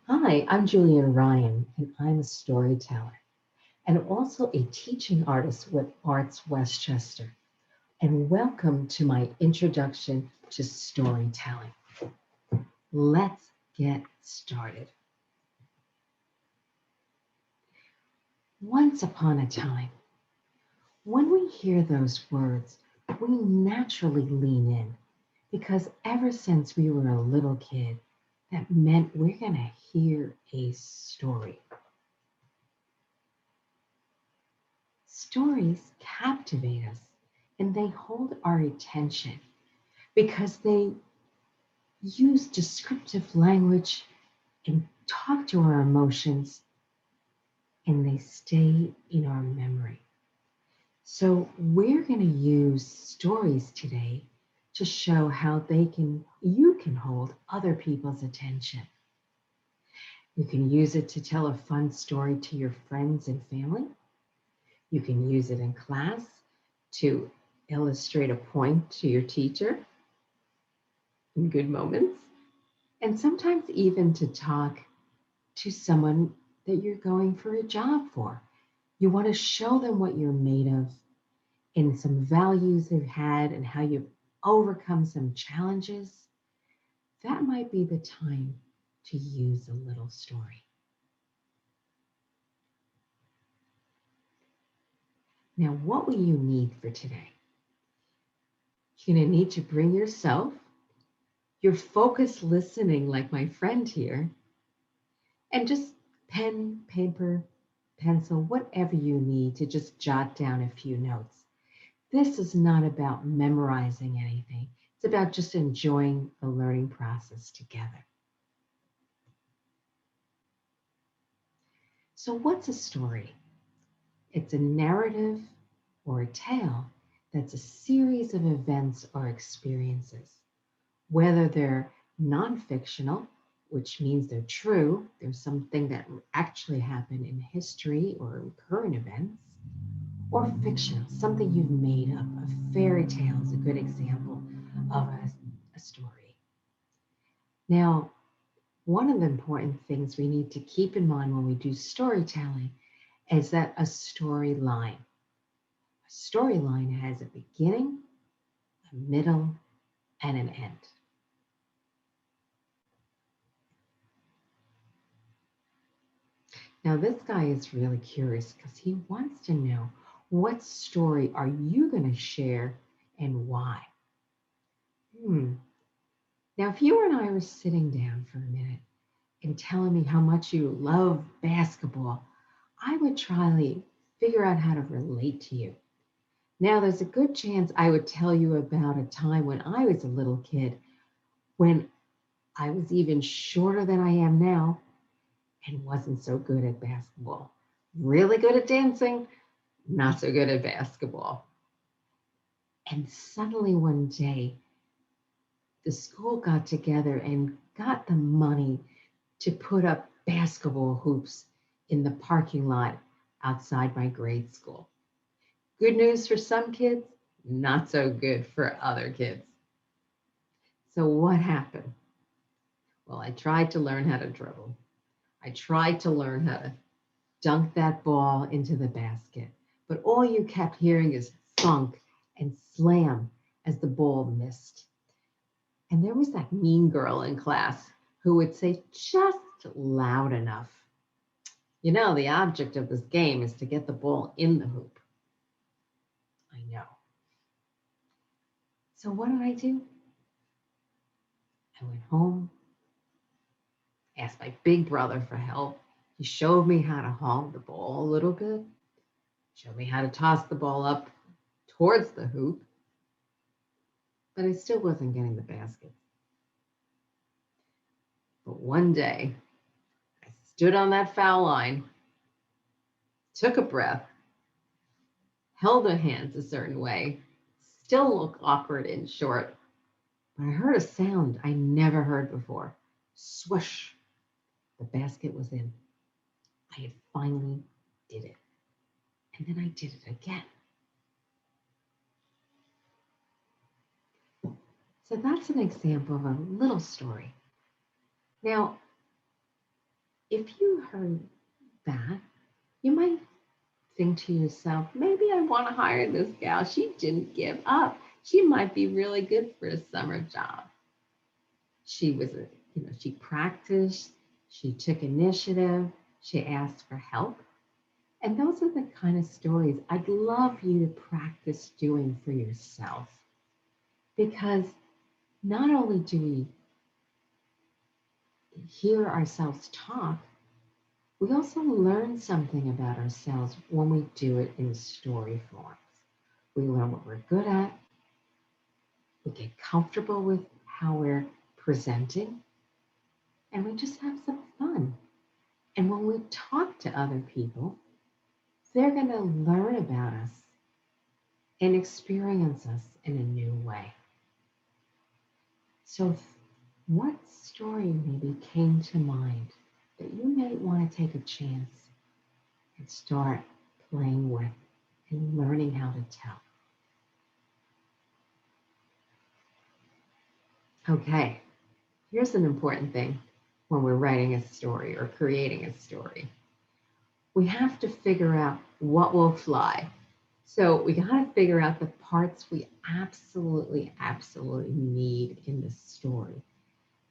Hi, I'm Julian Ryan, and I'm a storyteller and also a teaching artist with Arts Westchester. And welcome to my introduction to storytelling. Let's get started. Once upon a time, when we hear those words, we naturally lean in because ever since we were a little kid, that meant we're going to hear a story. Stories captivate us and they hold our attention because they use descriptive language and talk to our emotions and they stay in our memory. So, we're going to use stories today to show how you can hold other people's attention. You can use it to tell a fun story to your friends and family. You can use it in class to illustrate a point to your teacher in good moments, and sometimes even to talk to someone that you're going for a job for. You want to show them what you're made of and some values you've had and how you've overcome some challenges. That might be the time to use a little story. Now, what will you need for today? You're going to need to bring yourself, your focused listening, like my friend here, and just pen, paper, pencil, whatever you need to just jot down a few notes. This is not about memorizing anything. It's about just enjoying the learning process together. So, what's a story? It's a narrative or a tale that's a series of events or experiences, whether they're non fictional, which means they're true, there's something that actually happened in history or in current events, or fictional, something you've made up. A fairy tale is a good example of a story. Now, one of the important things we need to keep in mind when we do storytelling is that a storyline has a beginning, a middle, and an end. Now, this guy is really curious because he wants to know, what story are you going to share and why? Hmm. Now, if you and I were sitting down for a minute and telling me how much you love basketball, I would try to figure out how to relate to you. Now, there's a good chance I would tell you about a time when I was a little kid, when I was even shorter than I am now and wasn't so good at basketball. Really good at dancing, not so good at basketball. And suddenly one day, the school got together and got the money to put up basketball hoops in the parking lot outside my grade school. Good news for some kids, not so good for other kids. So, what happened? Well, I tried to learn how to dribble. I tried to learn how to dunk that ball into the basket. But all you kept hearing is thunk and slam as the ball missed. And there was that mean girl in class who would say, just loud enough. You know, the object of this game is to get the ball in the hoop. I know. So what did I do? I went home, asked my big brother for help. He showed me how to hold the ball a little bit, showed me how to toss the ball up towards the hoop, but I still wasn't getting the basket. But one day, I stood on that foul line, took a breath, held her hands a certain way, still looked awkward and short, but I heard a sound I never heard before. Swoosh, the basket was in. I had finally did it. And then I did it again. So that's an example of a little story. Now, If you heard that, you might think to yourself, maybe I want to hire this gal. She didn't give up. She might be really good for a summer job. She was she practiced, she took initiative, she asked for help. And those are the kind of stories I'd love you to practice doing for yourself. Because not only do we hear ourselves talk, we also learn something about ourselves when we do it in story forms. We learn what we're good at, we get comfortable with how we're presenting, and we just have some fun. And when we talk to other people, they're going to learn about us and experience us in a new way. So, what story maybe came to mind that you may want to take a chance and start playing with and learning how to tell? Okay, here's an important thing when we're writing a story or creating a story. We have to figure out what will fly. So we got to figure out the parts we absolutely, absolutely need in the story.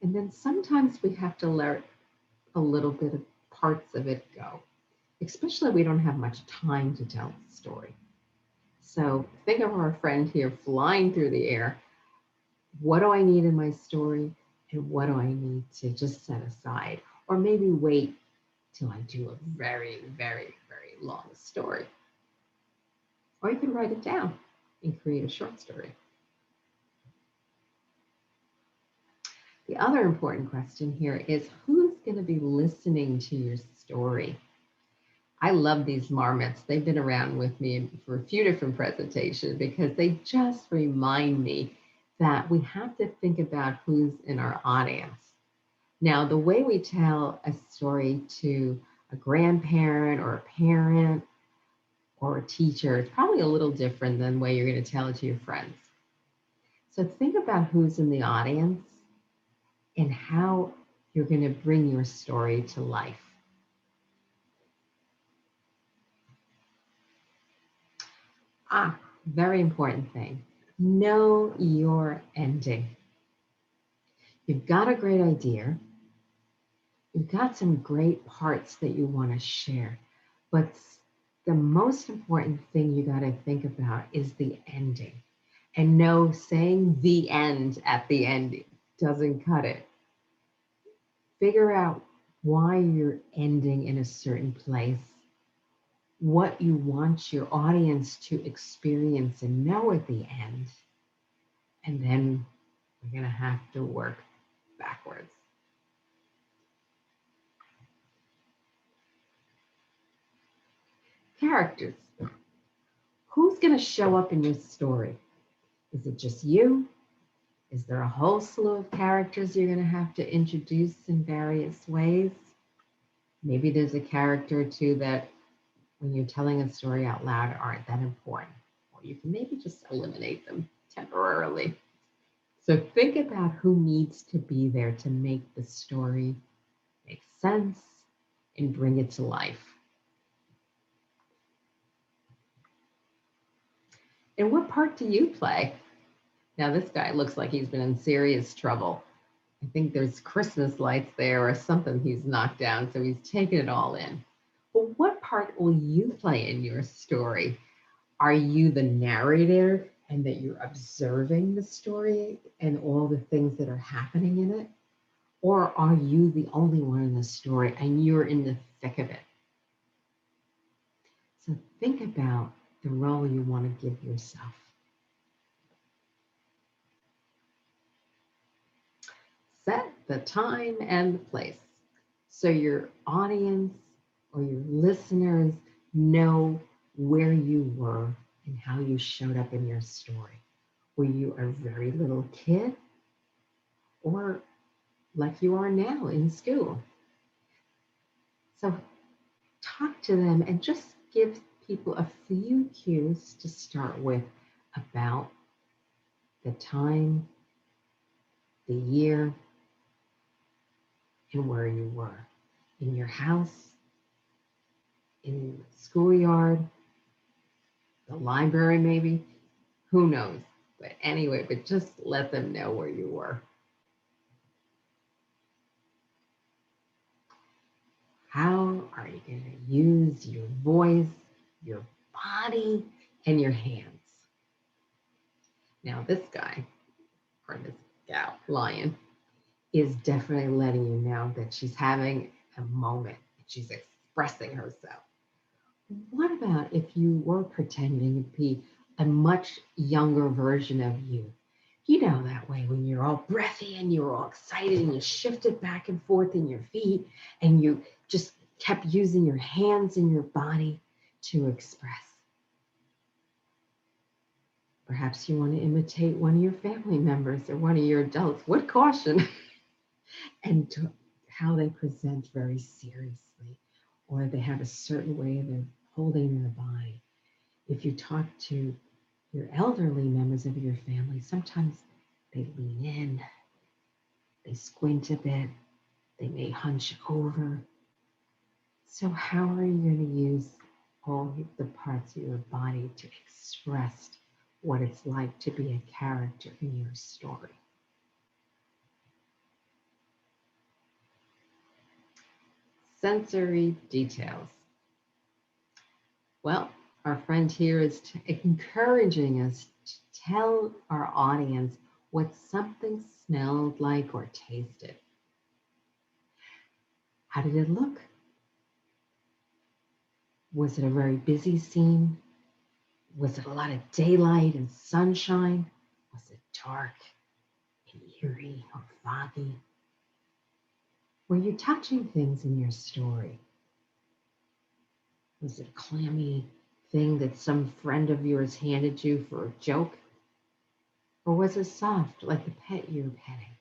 And then sometimes we have to let a little bit of parts of it go, especially if we don't have much time to tell the story. So think of our friend here flying through the air. What do I need in my story? And what do I need to just set aside? Or maybe wait till I do a very, very, very long story. Or you can write it down and create a short story. The other important question here is who's going to be listening to your story? I love these marmots. They've been around with me for a few different presentations because they just remind me that we have to think about who's in our audience. Now, the way we tell a story to a grandparent or a parent or a teacher is probably a little different than the way you're going to tell it to your friends. So think about who's in the audience and how you're going to bring your story to life. Very important thing. Know your ending. You've got a great idea. You've got some great parts that you want to share. But the most important thing you got to think about is the ending. And no, saying the end at the end doesn't cut it. Figure out why you're ending in a certain place, what you want your audience to experience and know at the end. And then we're going to have to work backwards. Characters. Who's going to show up in your story? Is it just you? Is there a whole slew of characters you're going to have to introduce in various ways? Maybe there's a character or two that when you're telling a story out loud aren't that important, or you can maybe just eliminate them temporarily. So think about who needs to be there to make the story make sense and bring it to life. And what part do you play? Now, this guy looks like he's been in serious trouble. I think there's Christmas lights there or something he's knocked down, so he's taken it all in. But what part will you play in your story? Are you the narrator and that you're observing the story and all the things that are happening in it? Or are you the only one in the story and you're in the thick of it? So think about the role you want to give yourself. Set the time and the place so your audience or your listeners know where you were and how you showed up in your story. Were you a very little kid or like you are now in school? So talk to them and just give people a few cues to start with about the time, the year, and where you were. in your house, in the schoolyard, the library maybe, who knows? But anyway, but just let them know where you were. How are you going to use your voice, your body, and your hands? Now, this guy, or this gal, lion, is definitely letting you know that she's having a moment. She's expressing herself. What about if you were pretending to be a much younger version of you? You know that way when you're all breathy and you're all excited and you shifted back and forth in your feet and you just kept using your hands and your body to express. Perhaps you want to imitate one of your family members or one of your adults. With caution. And to how they present very seriously, or they have a certain way of holding their body. If you talk to your elderly members of your family, sometimes they lean in, they squint a bit, they may hunch over. So how are you going to use all the parts of your body to express what it's like to be a character in your story? Sensory details. Well, our friend here is encouraging us to tell our audience what something smelled like or tasted. How did it look? Was it a very busy scene? Was it a lot of daylight and sunshine? Was it dark and eerie or foggy? Were you touching things in your story? Was it a clammy thing that some friend of yours handed you for a joke? Or was it soft like the pet you're petting?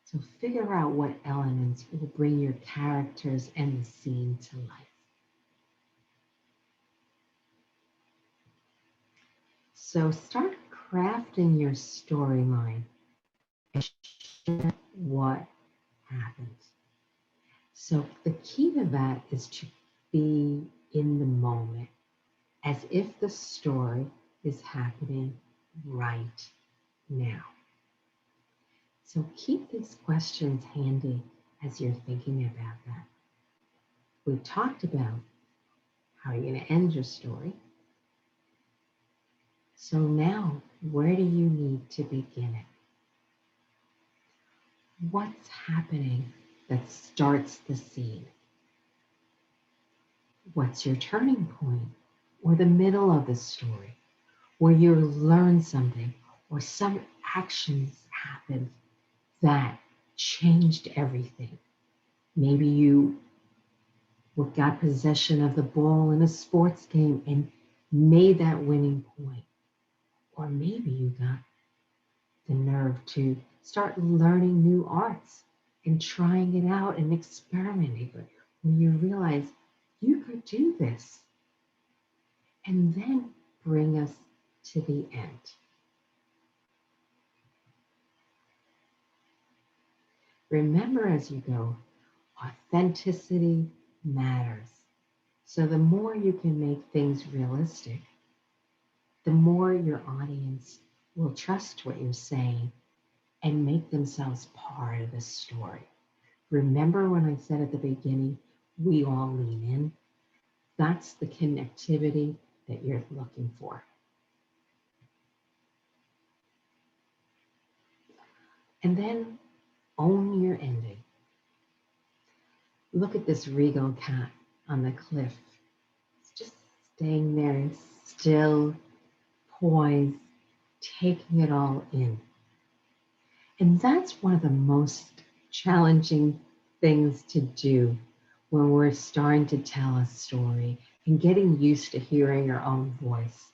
So figure out what elements will bring your characters and the scene to life. So start crafting your storyline and share what happened. So the key to that is to be in the moment, as if the story is happening right now. So keep these questions handy as you're thinking about that. We talked about how you're going to end your story. So now, where do you need to begin it? What's happening that starts the scene? What's your turning point or the middle of the story where you learn something or some actions happened that changed everything? Maybe you got possession of the ball in a sports game and made that winning point. Or maybe you got the nerve to start learning new arts and trying it out and experimenting. But when you realize you could do this, and then bring us to the end. Remember as you go, authenticity matters. So the more you can make things realistic, the more your audience will trust what you're saying and make themselves part of the story. Remember when I said at the beginning, we all lean in? That's the connectivity that you're looking for. And then own your ending. Look at this regal cat on the cliff. It's just staying there, still, poised, taking it all in. And that's one of the most challenging things to do when we're starting to tell a story and getting used to hearing our own voice.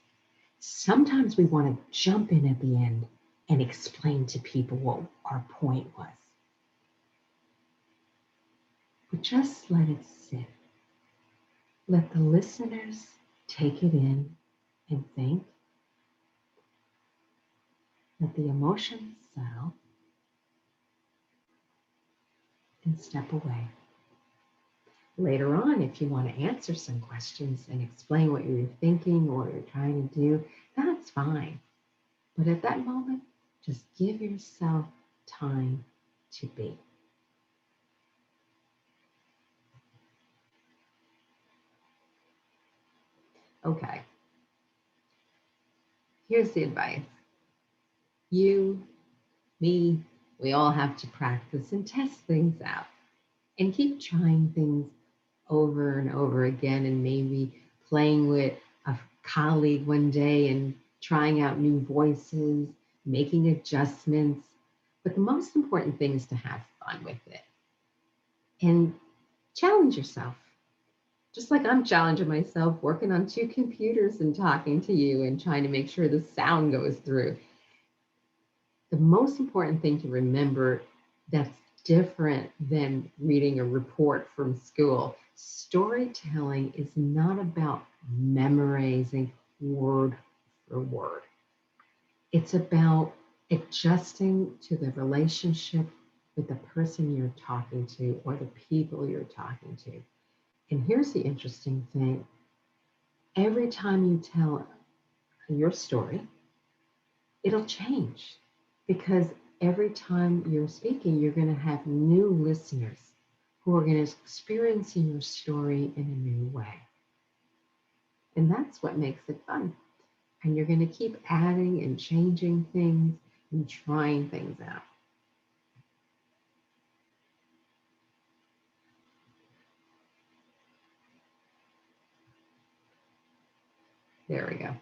Sometimes we want to jump in at the end and explain to people what our point was. But just let it sit. Let the listeners take it in and think. Let the emotions settle and step away. Later on, if you want to answer some questions and explain what you're thinking or you're trying to do, that's fine. But at that moment, just give yourself time to be. Okay, here's the advice. You, me, we all have to practice and test things out and keep trying things over and over again, and maybe playing with a colleague one day and trying out new voices, making adjustments. But the most important thing is to have fun with it and challenge yourself. Just like I'm challenging myself, working on two computers and talking to you and trying to make sure the sound goes through. The most important thing to remember that's different than reading a report from school. Storytelling is not about memorizing word for word. It's about adjusting to the relationship with the person you're talking to or the people you're talking to. And here's the interesting thing. Every time you tell your story, it'll change because every time you're speaking, you're going to have new listeners who are going to experience your story in a new way. And that's what makes it fun. And you're going to keep adding and changing things and trying things out. There we go.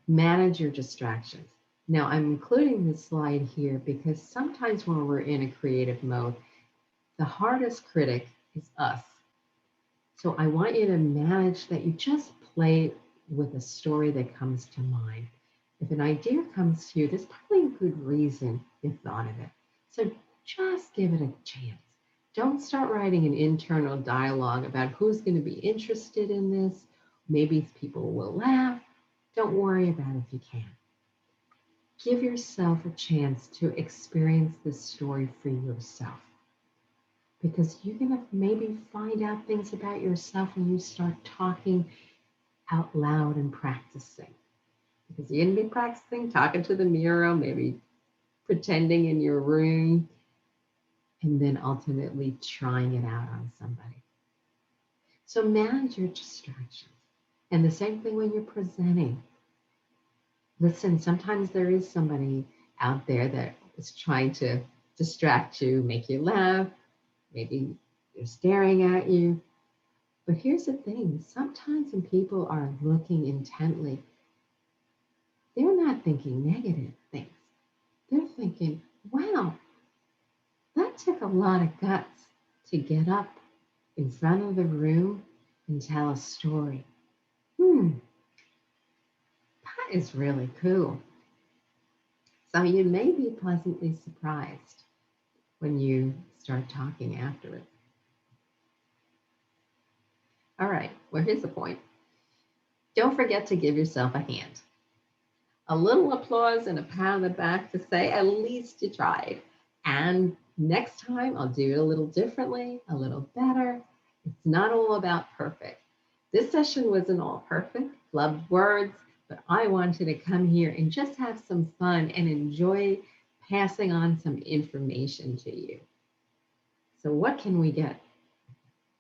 Manage your distractions. Now, I'm including this slide here because sometimes when we're in a creative mode, the hardest critic is us. So I want you to manage that you just play with a story that comes to mind. If an idea comes to you, there's probably a good reason you thought of it. So just give it a chance. Don't start writing an internal dialogue about who's going to be interested in this. Maybe people will laugh. Don't worry about it if you can. Give yourself a chance to experience this story for yourself, because you're going to maybe find out things about yourself when you start talking out loud and practicing. Because you're going to be practicing talking to the mirror, maybe pretending in your room, and then ultimately trying it out on somebody. So manage your distractions. And the same thing when you're presenting. Listen, sometimes there is somebody out there that is trying to distract you, make you laugh. Maybe they're staring at you. But here's the thing, sometimes when people are looking intently, they're not thinking negative things. They're thinking, wow, that took a lot of guts to get up in front of the room and tell a story. That is really cool. So you may be pleasantly surprised when you start talking after it. All right, well, here's the point. Don't forget to give yourself a hand. A little applause and a pat on the back to say, at least you tried. And next time I'll do it a little differently, a little better. It's not all about perfect. This session wasn't all perfect, loved words, but I wanted to come here and just have some fun and enjoy passing on some information to you. So what can we get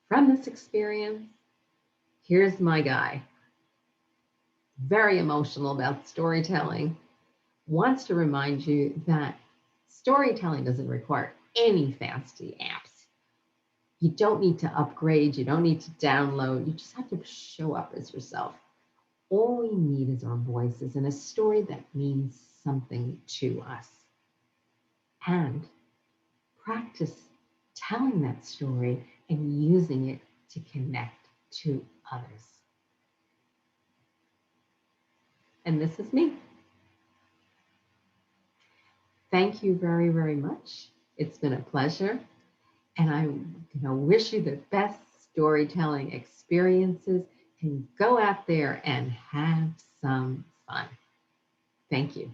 from this experience? Here's my guy. Very emotional about storytelling, wants to remind you that storytelling doesn't require any fancy apps. You don't need to upgrade, you don't need to download, you just have to show up as yourself. All we need is our voices and a story that means something to us. And practice telling that story and using it to connect to others. And this is me. Thank you very, very much. It's been a pleasure. And I wish you the best storytelling experiences, and go out there and have some fun. Thank you.